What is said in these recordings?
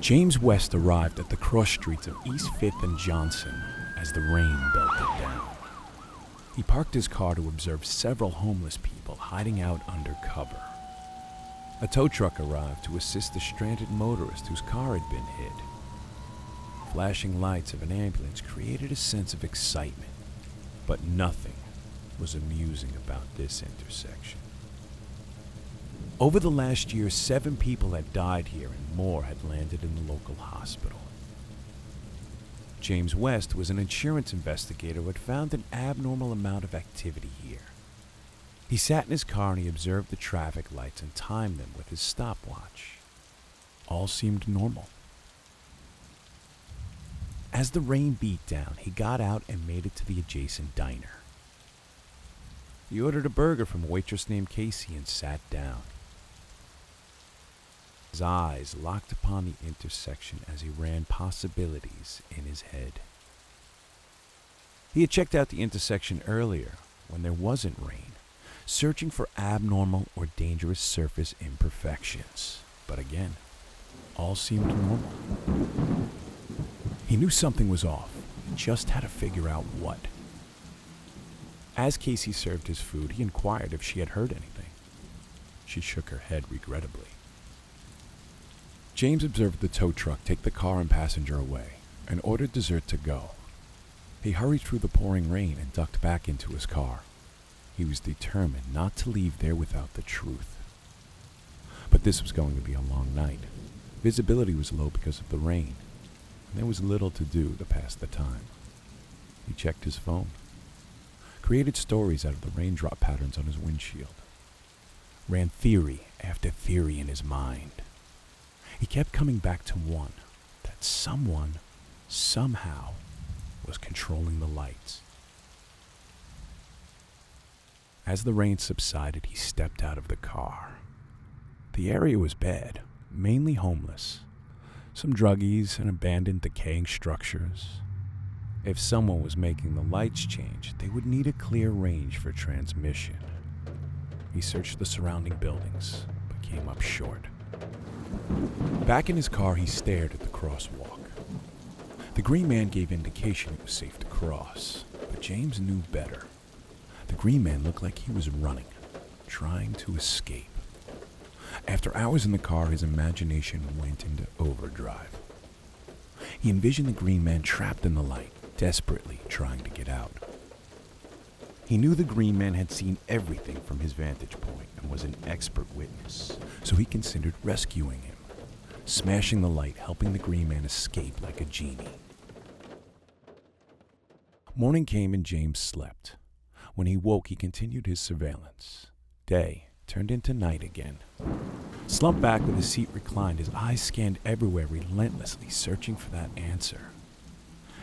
James West arrived at the cross streets of East 5th and Johnson as the rain belted down. He parked his car to observe several homeless people hiding out under cover. A tow truck arrived to assist the stranded motorist whose car had been hit. Flashing lights of an ambulance created a sense of excitement, but nothing was amusing about this intersection. Over the last year, 7 people had died here and more had landed in the local hospital. James West was an insurance investigator who had found an abnormal amount of activity here. He sat in his car and he observed the traffic lights and timed them with his stopwatch. All seemed normal. As the rain beat down, he got out and made it to the adjacent diner. He ordered a burger from a waitress named Casey and sat down. His eyes locked upon the intersection as he ran possibilities in his head. He had checked out the intersection earlier when there wasn't rain, searching for abnormal or dangerous surface imperfections. But again, all seemed normal. He knew something was off. He just had to figure out what. As Casey served his food, he inquired if she had heard anything. She shook her head regrettably. James observed the tow truck take the car and passenger away and ordered dessert to go. He hurried through the pouring rain and ducked back into his car. He was determined not to leave there without the truth. But this was going to be a long night. Visibility was low because of the rain, and there was little to do to pass the time. He checked his phone, created stories out of the raindrop patterns on his windshield, ran theory after theory in his mind. He kept coming back to one, that someone, somehow, was controlling the lights. As the rain subsided, he stepped out of the car. The area was bad, mainly homeless. Some druggies and abandoned decaying structures. If someone was making the lights change, they would need a clear range for transmission. He searched the surrounding buildings, but came up short. Back in his car, he stared at the crosswalk. The green man gave indication it was safe to cross, but James knew better. The green man looked like he was running, trying to escape. After hours in the car, his imagination went into overdrive. He envisioned the green man trapped in the light, desperately trying to get out. He knew the green man had seen everything from his vantage point and was an expert witness, so he considered rescuing him, smashing the light, helping the green man escape like a genie. Morning came and James slept. When he woke, he continued his surveillance. Day turned into night again. Slumped back with his seat reclined, his eyes scanned everywhere, relentlessly searching for that answer.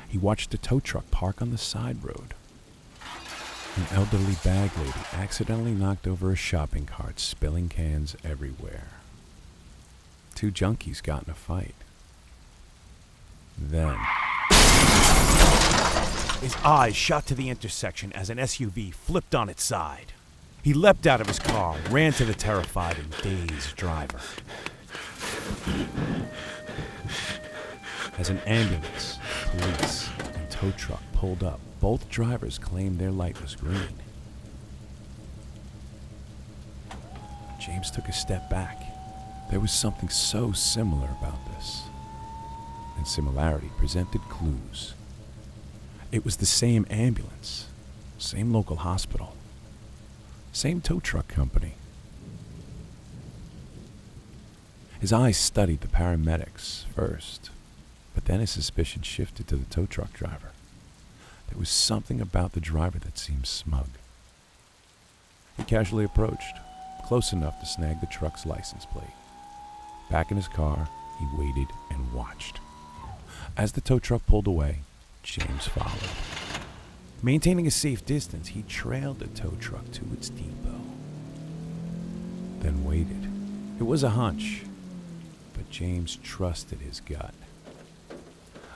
He watched a tow truck park on the side road. An elderly bag lady accidentally knocked over a shopping cart, spilling cans everywhere. 2 junkies got in a fight. Then, his eyes shot to the intersection as an SUV flipped on its side. He leapt out of his car, ran to the terrified and dazed driver. As an ambulance, police, and tow truck pulled up, both drivers claimed their light was green. James took a step back. There was something so similar about this, and similarity presented clues. It was the same ambulance, same local hospital, same tow truck company. His eyes studied the paramedics first, but then his suspicion shifted to the tow truck driver. There was something about the driver that seemed smug. He casually approached, close enough to snag the truck's license plate. Back in his car, he waited and watched. As the tow truck pulled away, James followed. Maintaining a safe distance, he trailed the tow truck to its depot. Then waited. It was a hunch, but James trusted his gut.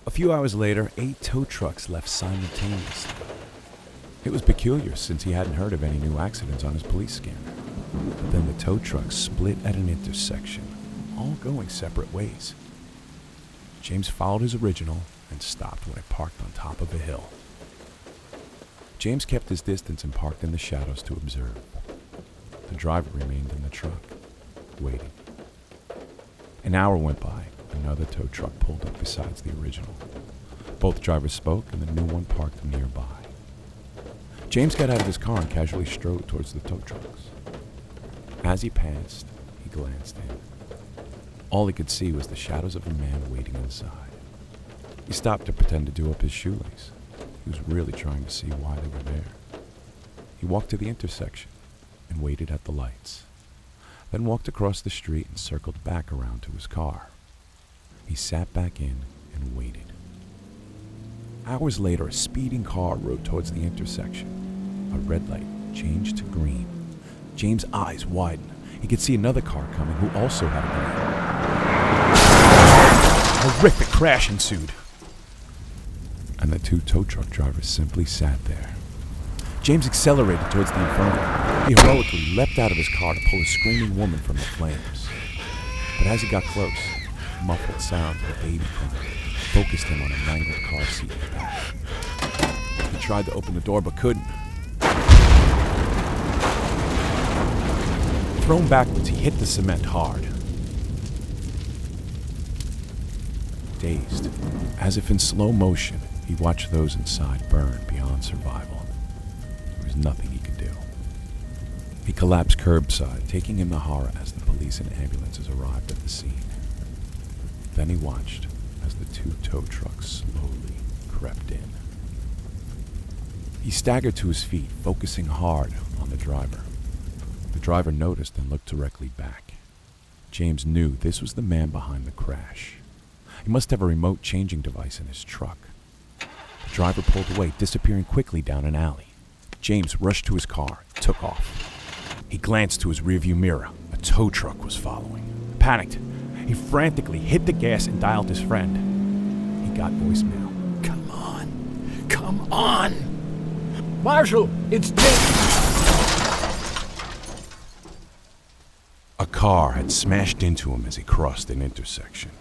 A few hours later, 8 tow trucks left simultaneously. It was peculiar since he hadn't heard of any new accidents on his police scanner. But then the tow trucks split at an intersection, all going separate ways. James followed his original and stopped when it parked on top of a hill. James kept his distance and parked in the shadows to observe. The driver remained in the truck, waiting. An hour went by. Another tow truck pulled up beside the original. Both drivers spoke, and the new one parked nearby. James got out of his car and casually strode towards the tow trucks. As he passed, he glanced in. All he could see was the shadows of a man waiting inside. He stopped to pretend to do up his shoelace. He was really trying to see why they were there. He walked to the intersection and waited at the lights, then walked across the street and circled back around to his car. He sat back in and waited. Hours later, a speeding car rode towards the intersection. A red light changed to green. James' eyes widened. He could see another car coming who also had a green. A horrific crash ensued, and the two tow truck drivers simply sat there. James accelerated towards the inferno. He heroically leapt out of his car to pull a screaming woman from the flames. But as he got close, muffled sounds of a baby crying focused him on a mangled car seat in the back. He tried to open the door but couldn't. Thrown backwards, he hit the cement hard. Dazed, as if in slow motion, he watched those inside burn beyond survival. There was nothing he could do. He collapsed curbside, taking in the horror as the police and ambulances arrived at the scene. Then he watched as the two tow trucks slowly crept in. He staggered to his feet, focusing hard on the driver. The driver noticed and looked directly back. James knew this was the man behind the crash. He must have a remote changing device in his truck. The driver pulled away, disappearing quickly down an alley. James rushed to his car and took off. He glanced to his rearview mirror. A tow truck was following. Panicked, he frantically hit the gas and dialed his friend. He got voicemail. Come on! Come on! Marshall, it's James! A car had smashed into him as he crossed an intersection.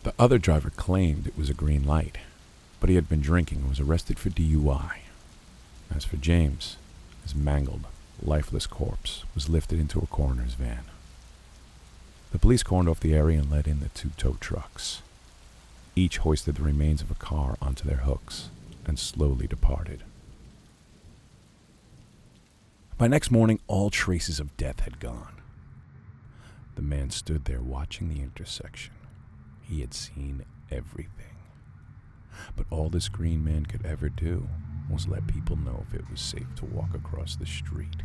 The other driver claimed it was a green light, but he had been drinking and was arrested for DUI. As for James, his mangled, lifeless corpse was lifted into a coroner's van. The police cordoned off the area and let in the two tow trucks. Each hoisted the remains of a car onto their hooks and slowly departed. By next morning, all traces of death had gone. The man stood there watching the intersection. He had seen everything. But all this green man could ever do was let people know if it was safe to walk across the street.